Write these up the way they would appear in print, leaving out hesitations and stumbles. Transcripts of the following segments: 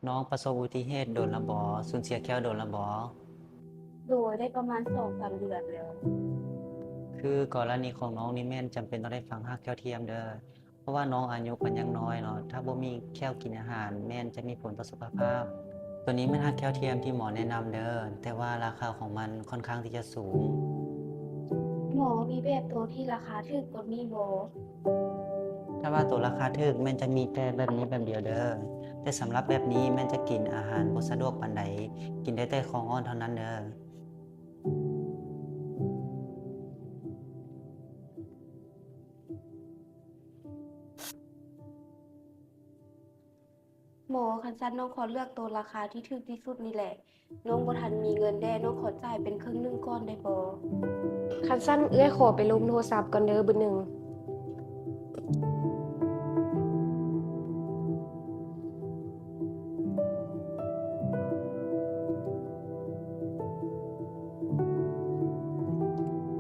น้องประสบอุบัติเหตุโดนระบอสูญเสียแก้วโดนระบอโดยได้ประมาณ2-3 เดือนแล้วคือกรณีของน้องนี่แม่นจำเป็นต้องได้ฟังฮักแก้วเทียมเด้อเพราะว่าน้องอายุมันยังน้อยเนาะถ้าบ่มีแก้วกินอาหารแม่นจะมีผลต่อสุขภาพตัวนี้มันฮักแก้วเทียมที่หมอแนะนำเด้อแต่ว่าราคาของมันค่อนข้างที่จะสูงหมอมีแบบตัวที่ราคาถูกกว่านี้บ่ถ้าว่าตัวราคาถูกแม่นจะมีแต่แบบนี้แบบเดียวเด้อแต่สำหรับแบบนี้แม่นจะกินอาหารบ่สะดวกปานใดกินได้แต่ของอ่อนเท่านั้นเด้อ หมอคันซั่นน้องขอเลือกตัวราคาที่ถูกที่สุดนี่แหละน้องบ่ทันมีเงินแน่น้องขอจ่ายเป็นครึ่งหนึงก่อนได้บ่คันสั้นขอไปลงโทรศัพท์ก่อนเด้อเบอร์หนึ่ง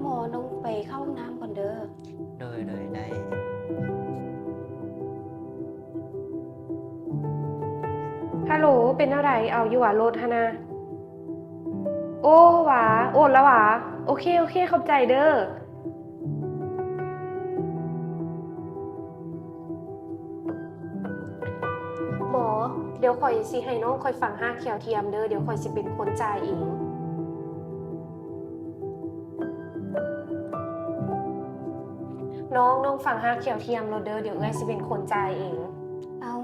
หมอน้องไปเข้าห้องน้ำก่อนเด้อโดยได้ ฮัลโหลเป็นอะไรเอาอยู่หว่ารถฮะนะโอ้หวาโอดแล้วหวาโอเคโอเคเข้าใจเด้อหมอเดี๋ยวข่อยสิให้น้องข่อยฟังห้าเขียวเทียมเด้อเดี๋ยวข่อยสิเป็นคนจ่ายเองน้องฟังห้าเขียวเทียมเราเด้อเดี๋ยวสิเป็นคนจ่ายเอง เอา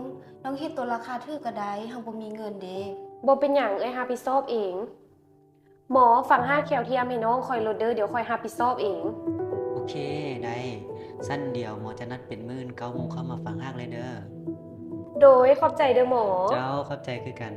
น้องเฮ็ดตัวราคาถูกก็ได้เฮาบ่มีเงินเด้ บ่เป็นหยังรับผิดชอบเองหมอฟังห้าเขียวเทียมให้น้องคอยโลดเด้อเดี๋ยวคอยรับผิดชอบเองโอเคได้สั้นเดียวหมอจะนัดเป็น9 โมงเข้ามาฟังฮักเลยเด้อโดยขอบใจเด้อหมอเจ้าเข้าใจคือกัน